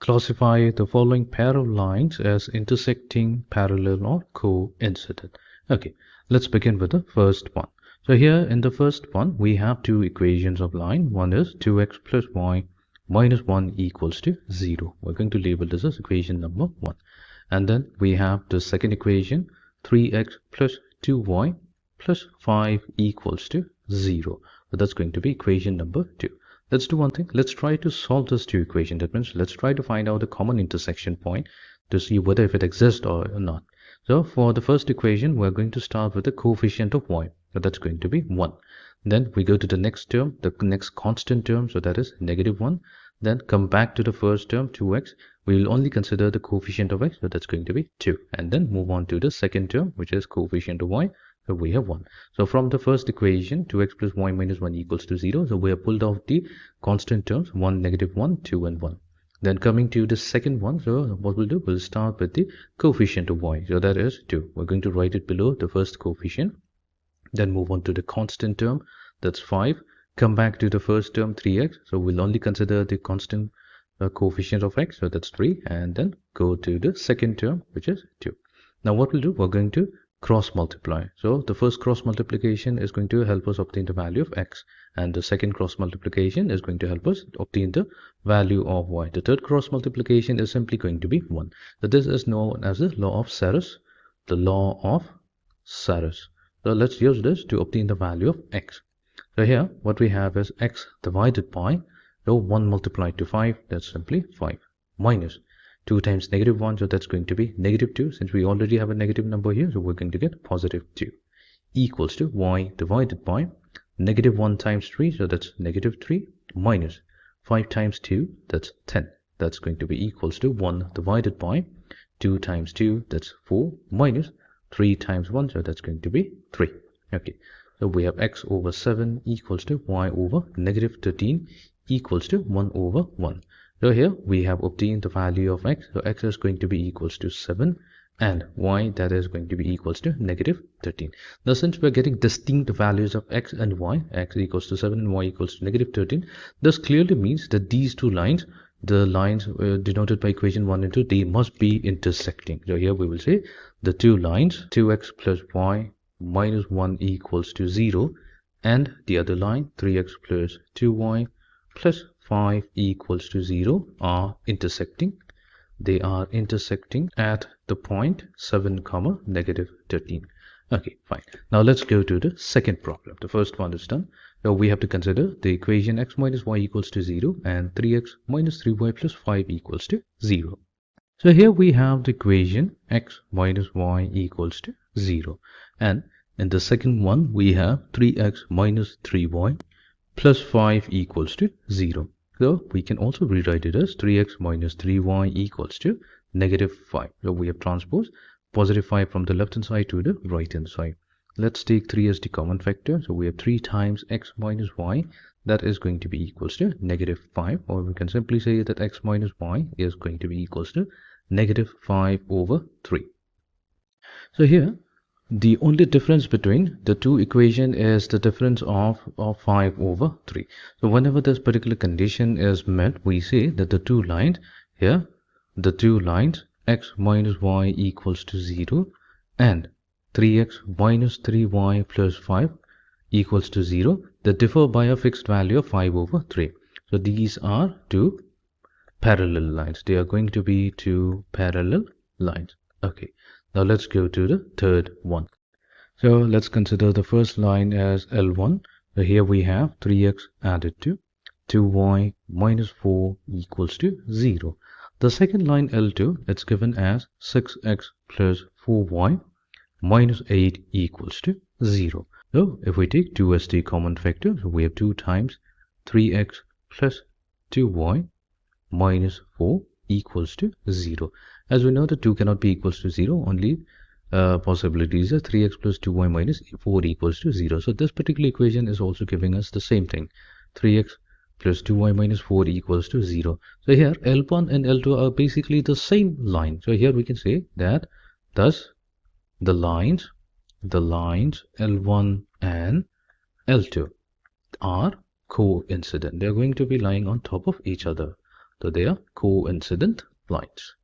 Classify the following pair of lines as intersecting, parallel, or coincident. Okay, let's begin with the first one. So here in the first one, we have two equations of line. One is 2x plus y minus 1 equals to 0. We're going to label this as equation number 1. And then we have the second equation, 3x plus 2y plus 5 equals to 0. So that's going to be equation number 2. Let's do one thing. Let's try to solve this two equation. That means let's try to find out the common intersection point to see whether if it exists or not. So for the first equation, we're going to start with the coefficient of y. So that's going to be 1. Then we go to the next term, the next constant term. So that is negative 1. Then come back to the first term, 2x. We will only consider the coefficient of x. So that's going to be 2. And then move on to the second term, which is coefficient of y. So we have 1. So from the first equation, 2x plus y minus 1 equals to 0. So we have pulled out the constant terms, 1, negative 1, 2, and 1. Then coming to the second one, so what we'll do, we'll start with the coefficient of y. So that is 2. We're going to write it below the first coefficient. Then move on to the constant term, that's 5. Come back to the first term, 3x. So we'll only consider the constant coefficient of x. So that's 3. And then go to the second term, which is 2. Now what we'll do, we're going to cross multiply. So the first cross multiplication is going to help us obtain the value of x, and the second cross multiplication is going to help us obtain the value of y. The third cross multiplication is simply going to be 1. So this is known as the law of Sarus, the law of Sarus. So let's use this to obtain the value of x. So here what we have is x divided by, so 1 multiplied to 5, that's simply 5, minus 2 times negative 1, so that's going to be negative 2. Since we already have a negative number here, so we're going to get positive 2, equals to y divided by negative 1 times 3, so that's negative 3, minus 5 times 2, that's 10. That's going to be equals to 1 divided by 2 times 2, that's 4, minus 3 times 1, so that's going to be 3. Okay, so we have x over 7 equals to y over negative 13 equals to 1 over 1. So here we have obtained the value of x. So x is going to be equals to 7 and y, that is going to be equals to negative 13. Now since we're getting distinct values of x and y, x equals to 7 and y equals to negative 13, this clearly means that these two lines, the lines denoted by equation 1 and 2, they must be intersecting. So here we will say the two lines, 2x plus y minus 1 equals to 0, and the other line, 3x plus 2y plus 5 equals to 0 are intersecting. They are intersecting at the point 7 comma negative 13. Okay, fine. Now let's go to the second problem. The first one is done. So we have to consider the equation x minus y equals to 0 and 3x minus 3y plus 5 equals to 0. So here we have the equation x minus y equals to 0. And in the second one, we have 3x minus 3y plus 5 equals to 0. So we can also rewrite it as 3x minus 3y equals to negative 5. So we have transposed positive 5 from the left hand side to the right hand side. Let's take 3 as the common factor. So we have 3 times x minus y, that is going to be equals to negative 5. Or we can simply say that x minus y is going to be equals to negative 5 over 3. So here the only difference between the two equations is the difference of 5 over 3. So whenever this particular condition is met, we say that the two lines here, the two lines x minus y equals to 0 and 3x minus 3y plus 5 equals to 0, they differ by a fixed value of 5 over 3. So these are two parallel lines. They are going to be two parallel lines. Okay. Now let's go to the third one. So let's consider the first line as L1. So here we have 3x added to 2y minus 4 equals to 0. The second line L2, it's given as 6x plus 4y minus 8 equals to 0. So if we take 2 as the common factor, so we have 2 times 3x plus 2y minus 4 equals to 0. As we know that 2 cannot be equals to 0, only possibilities are 3x plus 2y minus 4 equals to 0. So this particular equation is also giving us the same thing, 3x plus 2y minus 4 equals to 0. So here L1 and L2 are basically the same line. So here we can say that thus the lines L1 and L2 are coincident. They are going to be lying on top of each other. So they are coincident lines.